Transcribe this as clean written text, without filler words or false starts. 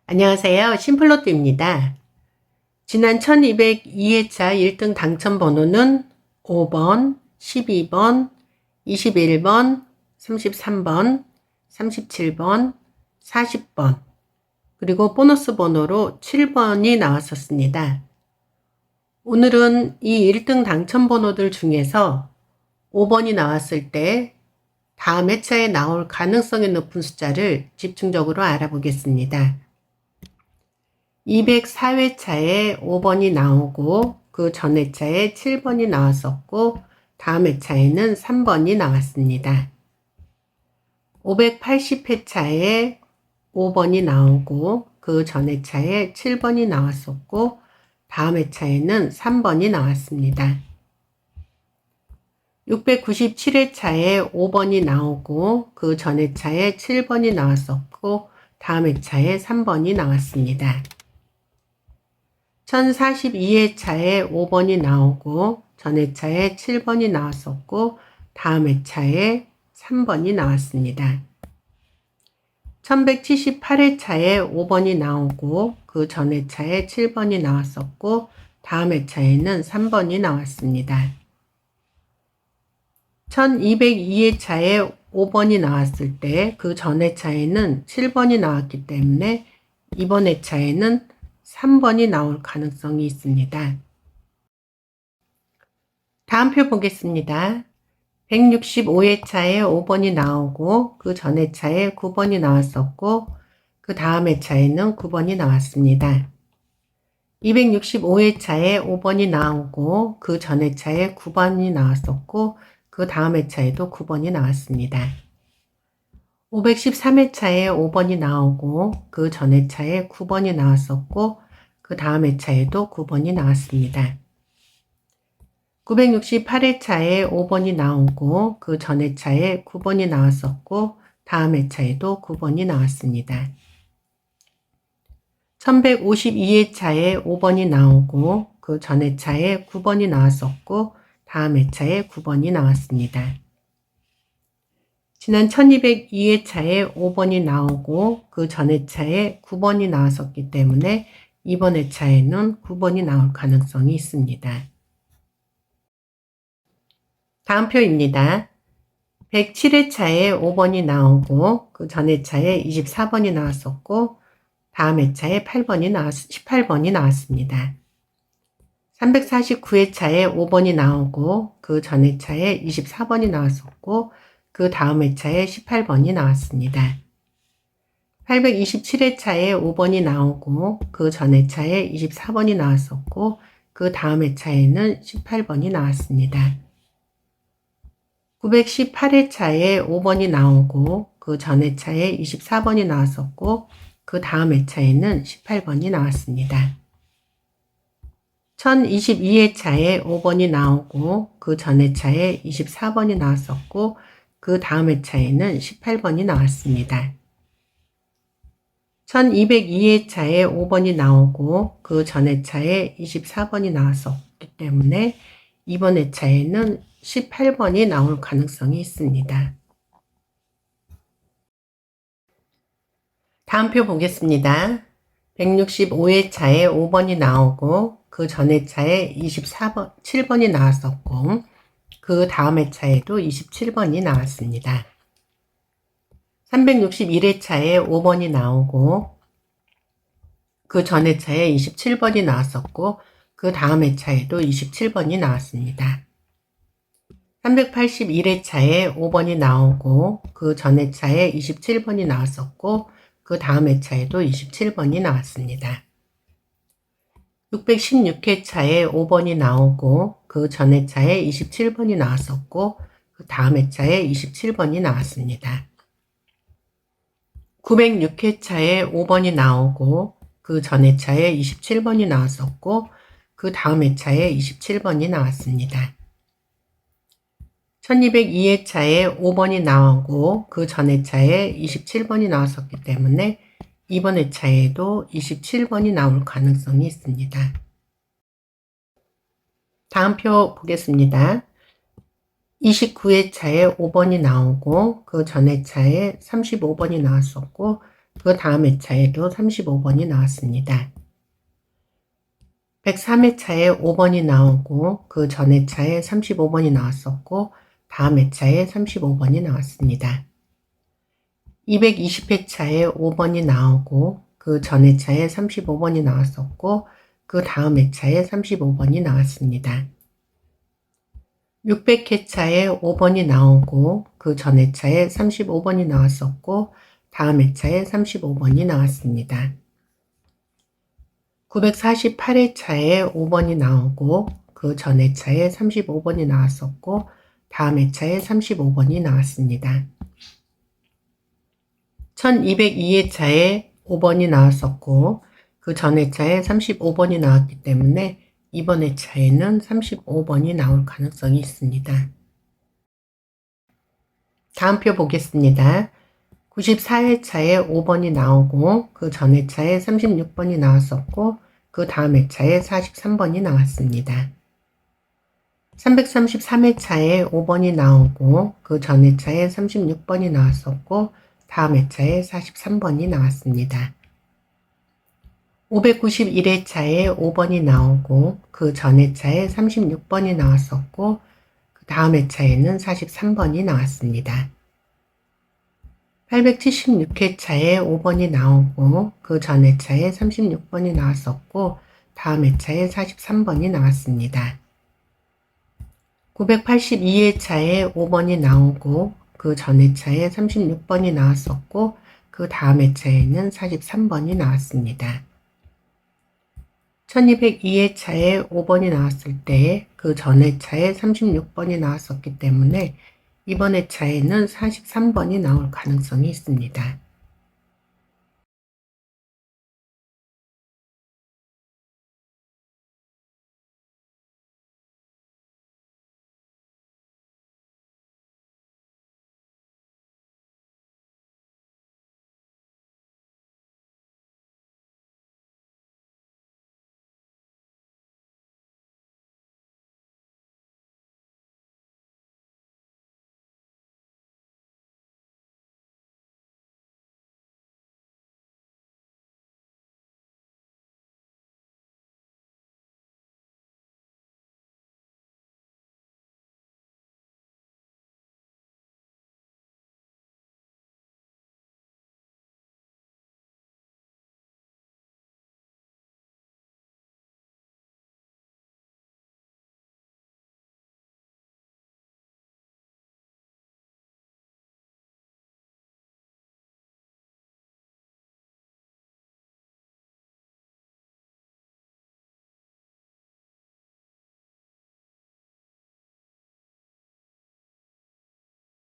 안녕하세요. 심플로또입니다. 지난 1202회차 1등 당첨 번호는 5번, 12번, 21번, 33번, 37번, 40번, 그리고 보너스 번호로 7번이 나왔었습니다. 오늘은 이 1등 당첨 번호들 중에서 5번이 나왔을 때 다음 회차에 나올 가능성이 높은 숫자를 집중적으로 알아보겠습니다. 204회차에 5번이 나오고 그 전 회차에 7번이 나왔었고 다음 회차에는 3번이 나왔습니다. 580회차에 5번이 나오고 그 전 회차에 7번이 나왔었고 다음 회차에는 3번이 나왔습니다. 697회차에 5번이 나오고 그 전 회차에 7번이 나왔었고 다음 회차에 3번이 나왔습니다. 1042회차에 5번이 나오고 전 회차에 7번이 나왔었고 다음 회차에 3번이 나왔습니다. 1178회차에 5번이 나오고 그 전 회차에 7번이 나왔었고 다음 회차에는 3번이 나왔습니다. 1202회차에 5번이 나왔을 때 그 전 회차에는 7번이 나왔기 때문에 이번 회차에는 3번이 나올 가능성이 있습니다. 다음 표 보겠습니다. 165회차에 5번이 나오고 그 전 회차에 9번이 나왔었고 그 다음 회차에는 9번이 나왔습니다. 265회차에 5번이 나오고 그 전 회차에 9번이 나왔었고 그 다음 회차에도 9번이 나왔습니다. 513회차에 5번이 나오고 그 전 회차에 9번이 나왔었고 그 다음 회차에도 9번이 나왔습니다. 968회차에 5번이 나오고 그 전 회차에 9번이 나왔었고 다음 회차에도 9번이 나왔습니다. 1152회차에 5번이 나오고 그 전 회차에 9번이 나왔었고 다음 회차에 9번이 나왔습니다. 지난 1202회차에 5번이 나오고 그 전 회차에 9번이 나왔었기 때문에 이번 회차에는 9번이 나올 가능성이 있습니다. 다음 표입니다. 107회차에 5번이 나오고 그 전 회차에 24번이 나왔었고 다음 회차에 18번이 나왔습니다. 349회차에 5번이 나오고 그 전 회차에 24번이 나왔었고 그 다음 회차에 18번이 나왔습니다. 827회차에 5번이 나오고 그 전 회차에 24번이 나왔었고 그 다음 회차에는 18번이 나왔습니다. 918회차에 5번이 나오고 그 전 회차에 24번이 나왔었고 그 다음 회차에는 18번이 나왔습니다. 1022회차에 5번이 나오고 그 전 회차에 24번이 나왔었고 그 다음 회차에는 18번이 나왔습니다. 1202회차에 5번이 나오고 그 전 회차에 24번이 나왔었기 때문에 이번 회차에는 18번이 나올 가능성이 있습니다. 다음 표 보겠습니다. 165회차에 5번이 나오고 그 전 회차에 7번이 나왔었고 그 다음 회차에도 27번이 나왔습니다. 361회차에 5번이 나오고 그 전 회차에 27번이 나왔었고 그 다음 회차에도 27번이 나왔습니다. 381회차에 5번이 나오고 그 전 회차에 27번이 나왔었고 그 다음 회차에도 27번이 나왔습니다. 616회차에 5번이 나오고 그 전 회차에 27번이 나왔었고 그 다음 회차에 27번이 나왔습니다. 906회차에 5번이 나오고 그 전 회차에 27번이 나왔었고 그 다음 회차에 27번이 나왔습니다. 1202회차에 5번이 나오고 그 전 회차에 27번이 나왔었기 때문에 이번 회차에도 27번이 나올 가능성이 있습니다. 다음 표 보겠습니다. 29회차에 5번이 나오고 그 전 회차에 35번이 나왔었고 그 다음 회차에도 35번이 나왔습니다. 103회차에 5번이 나오고 그 전 회차에 35번이 나왔었고 다음 회차에 35번이 나왔습니다. 220회차에 5번이 나오고 그 전 회차에 35번이 나왔었고 그 다음 회차에 35번이 나왔습니다. 600회차에 5번이 나오고 그 전 회차에 35번이 나왔었고 다음 회차에 35번이 나왔습니다. 948회차에 5번이 나오고 그 전 회차에 35번이 나왔었고 다음 회차에 35번이 나왔습니다. 1202회차에 5번이 나왔었고 그 전 회차에 35번이 나왔기 때문에 이번 회차에는 35번이 나올 가능성이 있습니다. 다음 표 보겠습니다. 94회차에 5번이 나오고 그 전 회차에 36번이 나왔었고 그 다음 회차에 43번이 나왔습니다. 333회차에 5번이 나오고 그 전 회차에 36번이 나왔었고 다음 회차에 43번이 나왔습니다. 591회차에 5번이 나오고 그 전 회차에 36번이 나왔었고 그 다음 회차에는 43번이 나왔습니다. 876회차에 5번이 나오고 그 전 회차에 36번이 나왔었고 다음 회차에 43번이 나왔습니다. 982회차에 5번이 나오고 그 전 회차에 36번이 나왔었고 그 다음 회차에는 43번이 나왔습니다. 1202회차에 5번이 나왔을 때 그 전 회차에 36번이 나왔었기 때문에 이번 회차에는 43번이 나올 가능성이 있습니다.